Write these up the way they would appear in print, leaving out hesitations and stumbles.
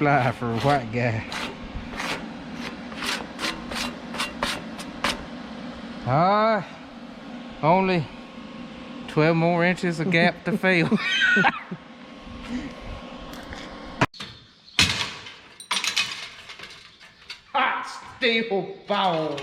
fly for a white guy. Only 12 more inches of gap to fill. Hot steel balls.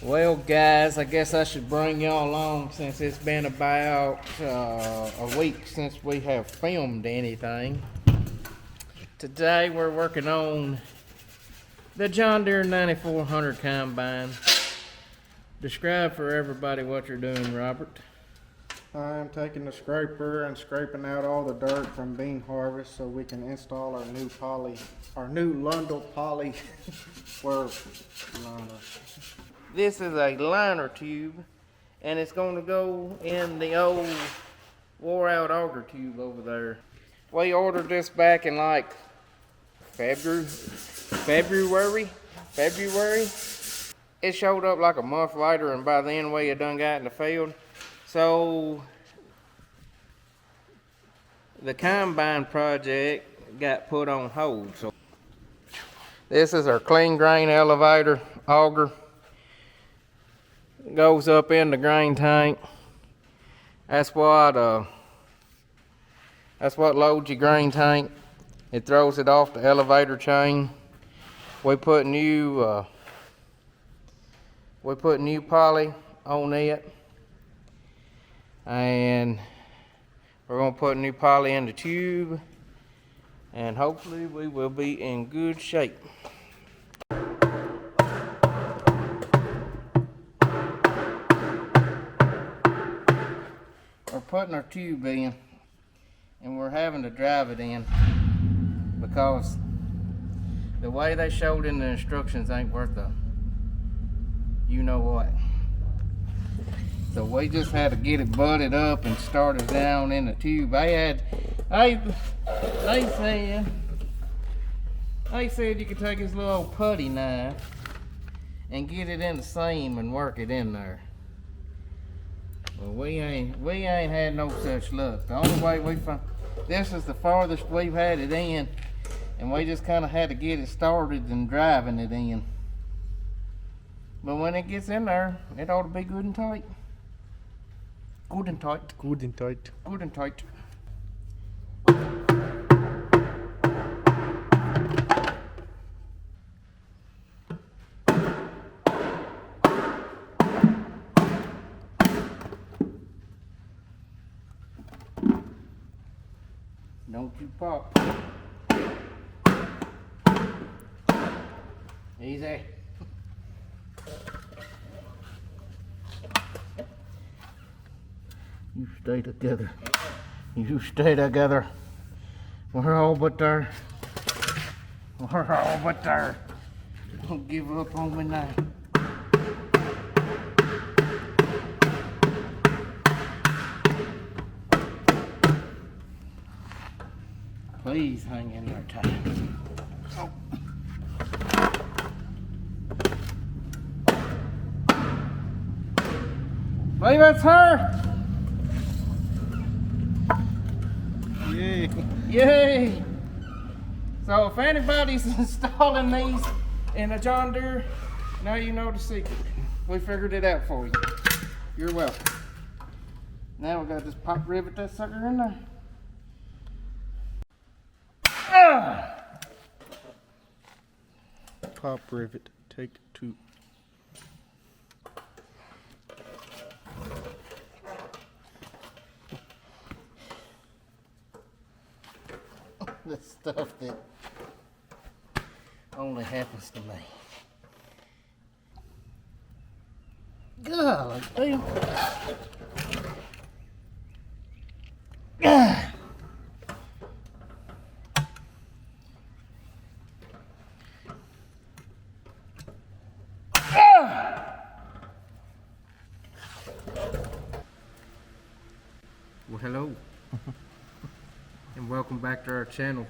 Well guys, I guess I should bring y'all along since it's been about a week since we have filmed anything. Today we're working on the John Deere 9400 combine. Describe for everybody what you're doing, Robert. I'm taking the scraper and scraping out all the dirt from bean harvest so we can install our new Lundell poly swerve liner. This is a liner tube, and it's going to go in the old wore out auger tube over there. We ordered this back in like February. It showed up like a month later, and by then we had done got in the field. So the combine project got put on hold. So this is our clean grain elevator auger. It goes up in the grain tank. That's what loads your grain tank. It throws it off the elevator chain. We put new poly on it, and we're gonna put new poly in the tube, and hopefully we will be in good shape. We're putting our tube in, and we're having to drive it in because the way they showed in the instructions ain't worth the you know what. So we just had to get it butted up and started down in the tube. They said you could take this little old putty knife and get it in the seam and work it in there. Well, we ain't had no such luck. The only way we found, this is the farthest we've had it in, and we just kind of had to get it started and driving it in. But when it gets in there, it ought to be good and tight. Good and tight. Good and tight. Good and tight. Don't you pop. Easy. You stay together. You stay together. We're all but there. We're all but there. Don't give up on me now. Please hang in there tight. Oh. Believe that's her. Yay. Yay. So if anybody's installing these in a John Deere, now you know the secret. We figured it out for you. You're welcome. Now we got to just pop rivet that sucker in there. Ah! Pop rivet, take 2. The stuff that only happens to me. Golly, damn. Ah. Well, hello. And welcome back to our channel.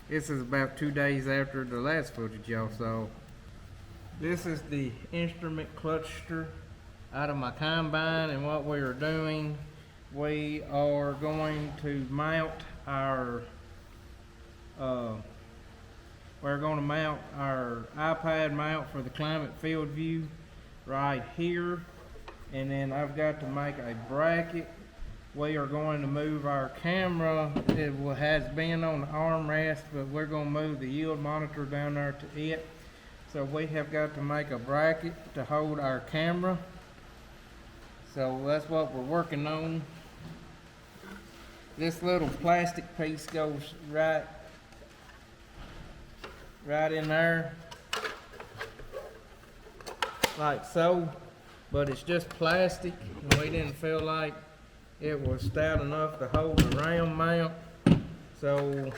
This is about 2 days after the last footage y'all saw. This is the instrument cluster out of my combine, and what we are doing, we are going to mount our iPad mount for the climate field view right here, and then I've got to make a bracket. We are going to move our camera. It has been on the armrest, but we're going to move the yield monitor down there to it. So we have got to make a bracket to hold our camera. So that's what we're working on. This little plastic piece goes right in there, like so. But it's just plastic, and we didn't feel like it was stout enough to hold the round mount, so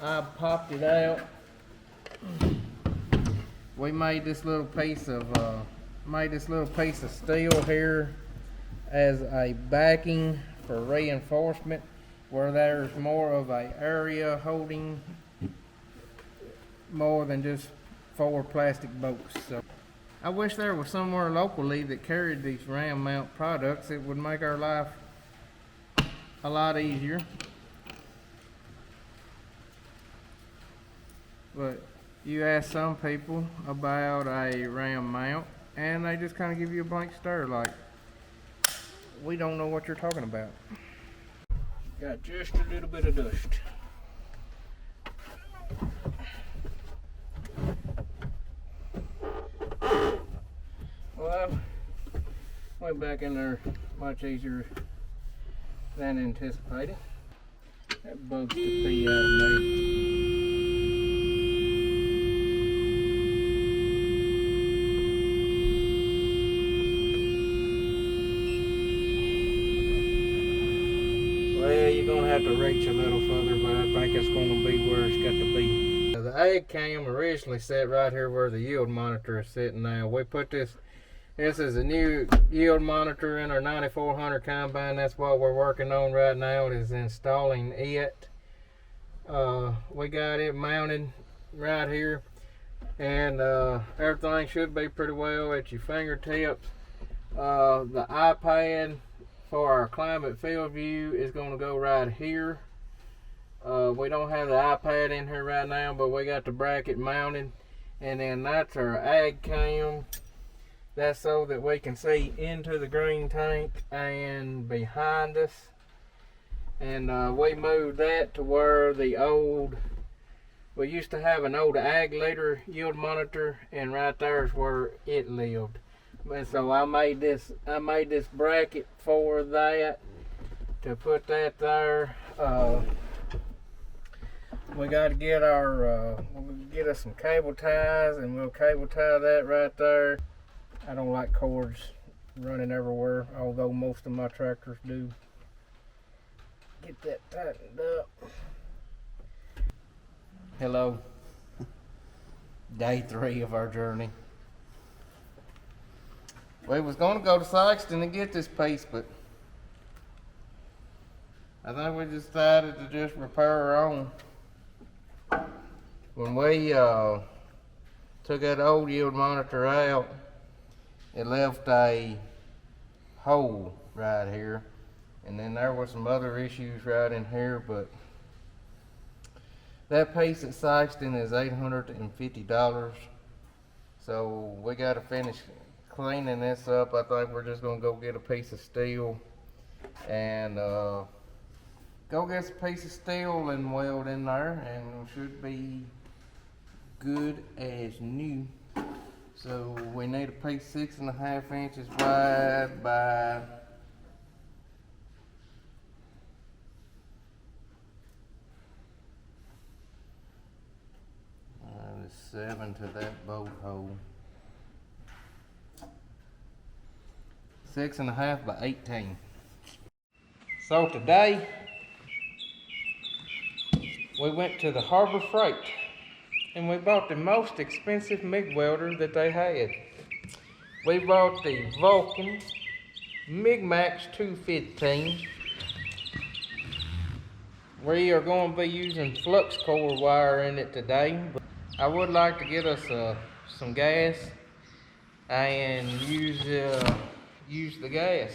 I popped it out. We made this little piece of steel here as a backing for reinforcement, where there's more of a area holding more than just 4 plastic bolts. So I wish there was somewhere locally that carried these round mount products. It would make our life a lot easier. But you ask some people about a round mount, and they just kind of give you a blank stare, like, we don't know what you're talking about. Got just a little bit of dust. Well, went back in there much easier than anticipated. That bugs the pee out of me. Well, you're gonna have to reach a little further, but I think it's gonna be where it's got to be. The egg cam originally sat right here where the yield monitor is sitting now. We put this is a new yield monitor in our 9400 combine. That's what we're working on right now, is installing it. We got it mounted right here, and everything should be pretty well at your fingertips. The iPad for our climate field view is going to go right here. We don't have the iPad in here right now, but we got the bracket mounted, and then that's our ag cam. That's so that we can see into the green tank and behind us. And we moved that to where we used to have an old ag leader yield monitor, and right there is where it lived. And so I made this bracket for that, to put that there. We got to get get us some cable ties, and we'll cable tie that right there. I don't like cords running everywhere, although most of my tractors do. Get that tightened up. Hello. Day 3 of our journey. We was going to go to Sykeston and get this piece, but I think we decided to just repair our own. When we took that old yield monitor out, it left a hole right here, and then there were some other issues right in here, but that piece at Sykeston is $850, so we got to finish cleaning this up, I think we're just gonna go get a piece of steel and go get a piece of steel and weld in there, and we should be good as new. So we need a piece 6.5 inches wide by 7 to that bolt hole. 6.5 by 18. So today we went to the Harbor Freight and we bought the most expensive MIG welder that they had. We bought the Vulcan MigMax215. We are going to be using flux core wire in it today. I would like to get us some gas and use the gas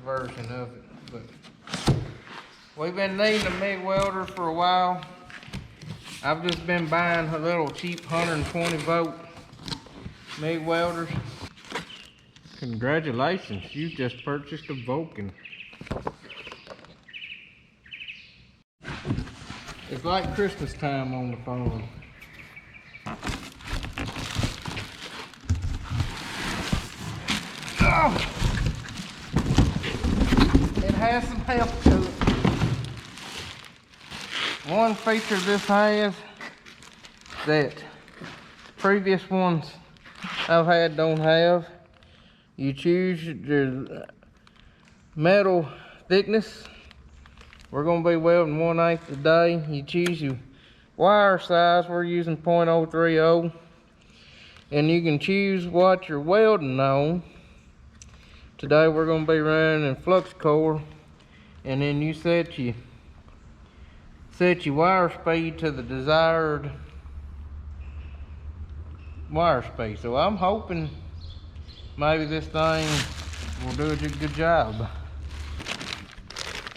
version of it. But we've been needing a MIG welder for a while. I've just been buying a little cheap 120 volt MIG welders. Congratulations, you just purchased a Vulcan. It's like Christmas time on the phone. Oh! It has some help to it. One feature this has that previous ones I've had don't have. You choose your metal thickness. We're going to be welding 1/8 today. You choose your wire size. We're using .030. And you can choose what you're welding on. Today we're going to be running in flux core. And then you set your wire speed to the desired wire speed. So I'm hoping maybe this thing will do a good job.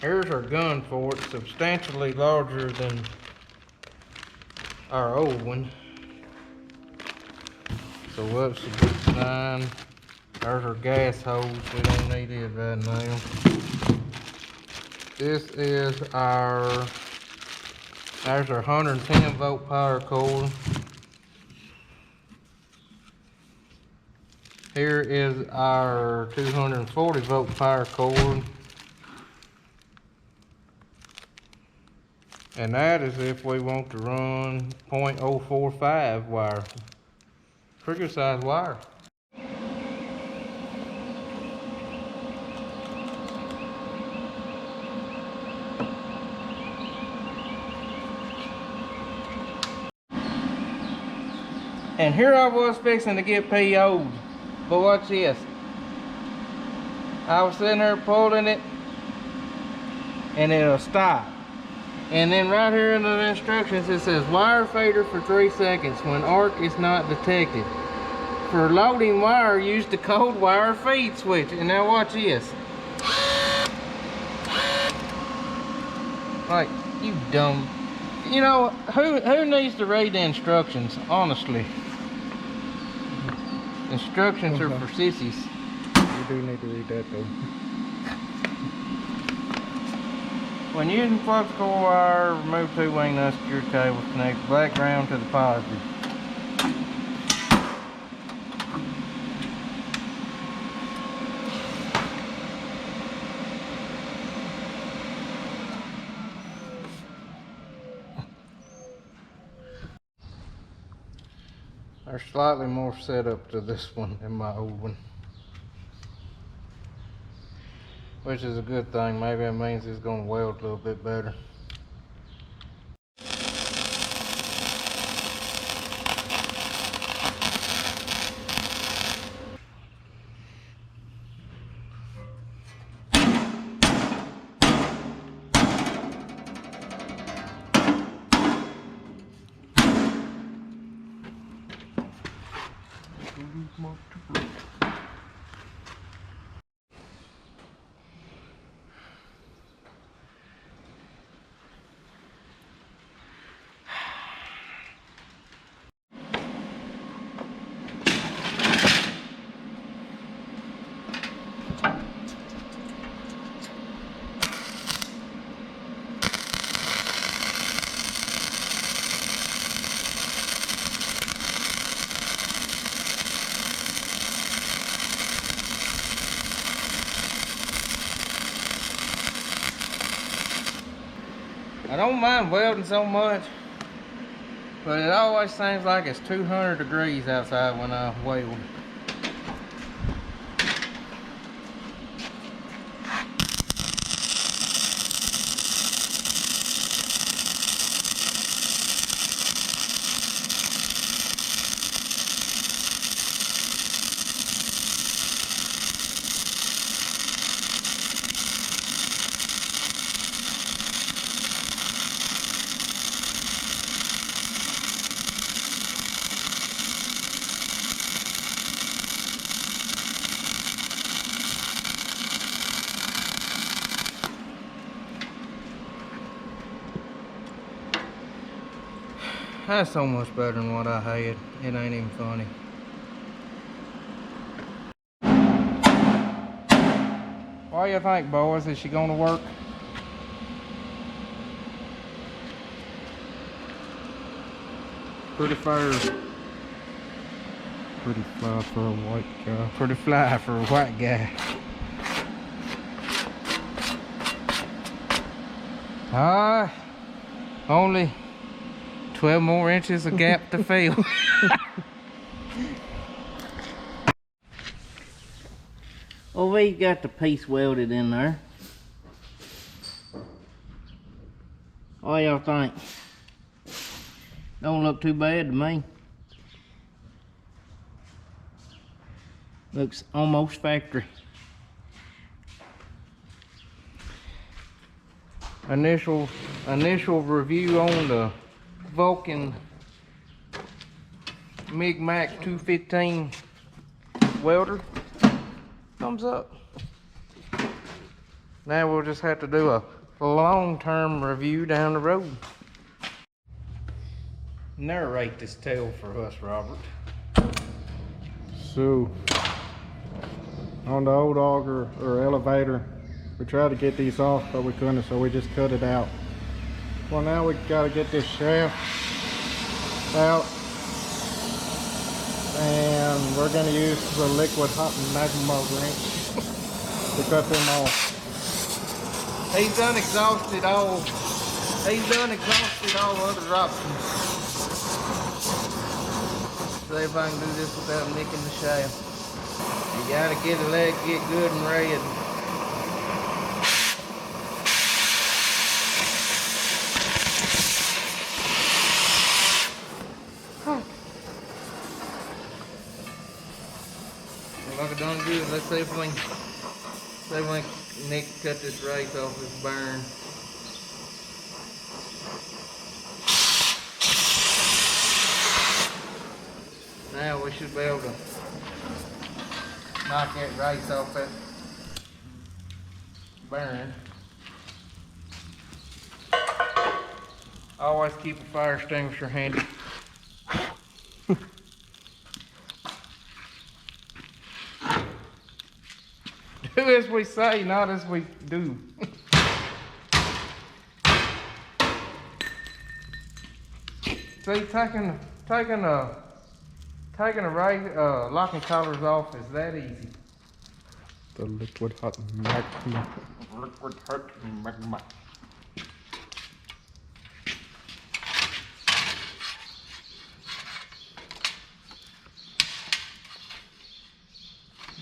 Here's our gun for it, substantially larger than our old one. So that's a good sign. There's our gas hose, we don't need it right now. This is there's our 110 volt power cord. Here is our 240 volt power cord. And that is if we want to run .045 wire. Pretty good size wire. And here I was fixing to get PO'd, but watch this. I was sitting there pulling it, and it'll stop. And then right here in the instructions it says wire fader for 3 seconds when arc is not detected. For loading wire, use the cold wire feed switch. And now watch this. Like, you dumb. You know, who needs to read the instructions, honestly? Instructions are for sissies. You do need to read that though. When using flux core wire, remove 2-wing unsecured cables, connect the black ground to the positive. There's slightly more setup to this one than my old one, which is a good thing. Maybe it means it's going to weld a little bit better. I don't mind welding so much, but it always seems like it's 200 degrees outside when I weld. That's so much better than what I had. It ain't even funny. What do you think, boys? Is she gonna work? Pretty fair. Pretty fly for a white guy. Pretty fly for a white guy. Only 12 more inches of gap to fill. Well, we got the piece welded in there. What y'all think? Don't look too bad to me. Looks almost factory. Initial review on the Vulcan MigMax215 welder. Thumbs up. Now we'll just have to do a long-term review down the road. Narrate this tale for us, Robert. So, on the old auger or elevator, we tried to get these off, but we couldn't, so we just cut it out. Well, now we gotta get this shaft out, and we're gonna use the liquid hot magma wrench to cut them off. He's done exhausted all other options. See if I can do this without nicking the shaft. You gotta let it get good and red. Like I done good. Let's see if we can cut this race off this burn. Now we should be able to knock that race off that burn. Always keep a fire extinguisher handy. Do as we say, not as we do. See, taking a locking collars off is that easy. The liquid hot magma. Liquid hot magma.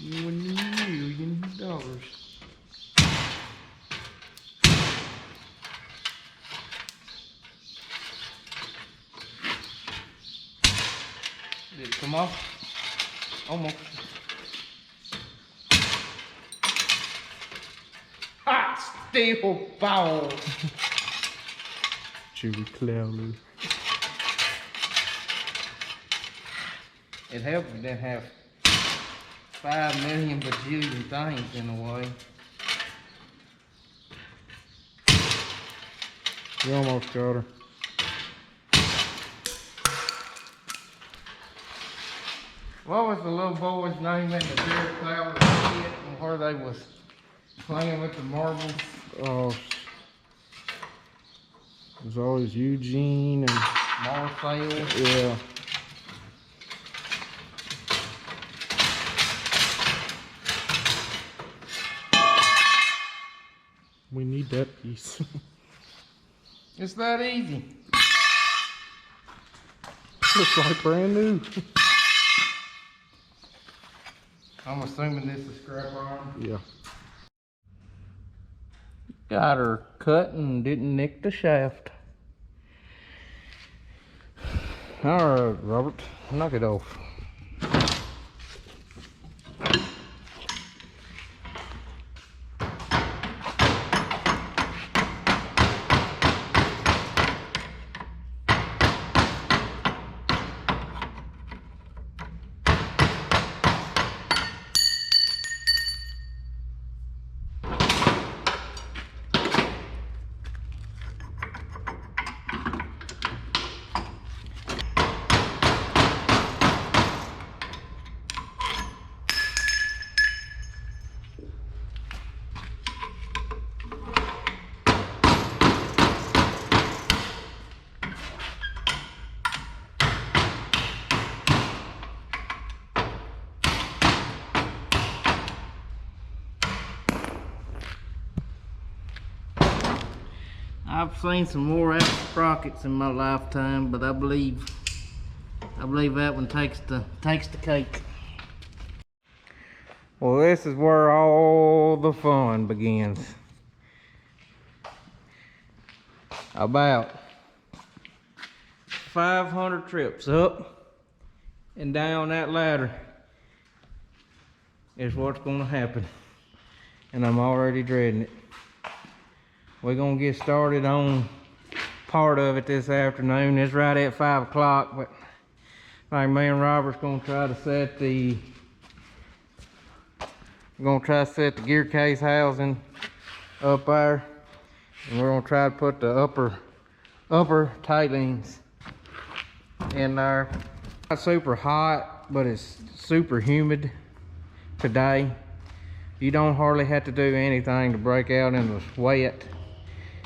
$1 million. Did it come off? Almost. Hot steel ball. Chewy cloudy. It helped we didn't have 5 million bajillion things in the way. You almost got her. What was the little boy's name in the Jerry Cloud kit where they was playing with the marbles? Oh, it was always Eugene and Marcel. yeah. We need that piece. It's that easy. Looks like brand new. I'm assuming this is scrap iron. Yeah. Got her cut and didn't nick the shaft. Alright, Robert, knock it off. I've seen some more Apple sprockets in my lifetime, but I believe that one takes the cake. Well, this is where all the fun begins. About 500 trips up and down that ladder is what's going to happen, and I'm already dreading it. We're gonna get started on part of it this afternoon. It's right at 5 o'clock, but like me and Robert's gonna try to set the gear case housing up there, and we're gonna try to put the upper tailings in there. Not super hot, but it's super humid today. You don't hardly have to do anything to break out in the sweat.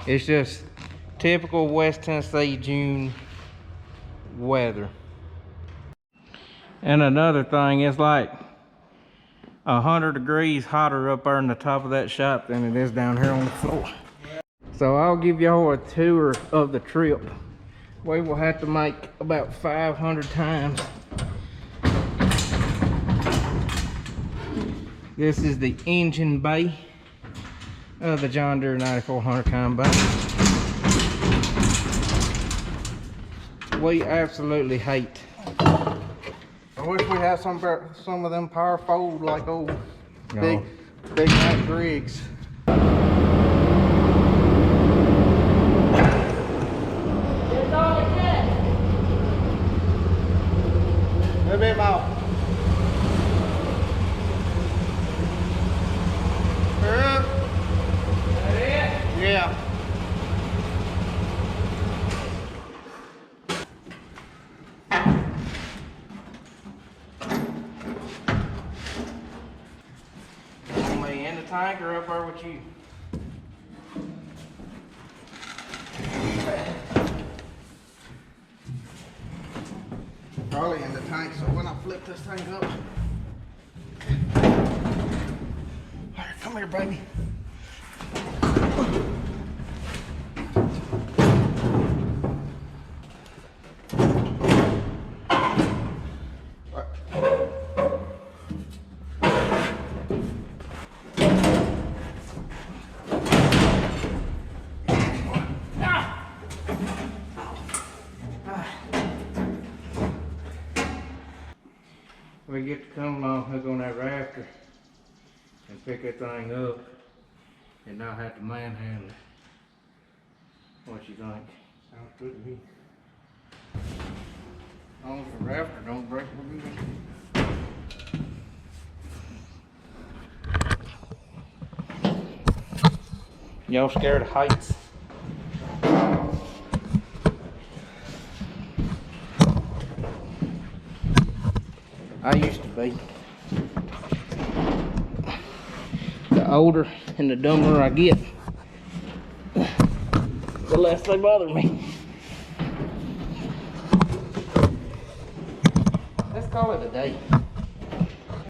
It's just typical West Tennessee June weather. And another thing, it's like 100 degrees hotter up there in the top of that shop than it is down here on the floor. So I'll give y'all a tour of the trip. We will have to make about 500 times. This is the engine bay of the John Deere 9400 combine. We absolutely hate. I wish we had some of them power fold like old big Mac rigs. A bit more. Yeah. Me in the tank or up there with you? Probably in the tank, so when I flip this thing up. Alright, come here, baby. We get to come hook on that rafter and pick that thing up and not have to manhandle it. What you think? Sounds good to me. As long as the rafter don't break, we're good. Y'all scared of heights? I used to be. The older and the dumber I get, the less they bother me. Let's call it a day.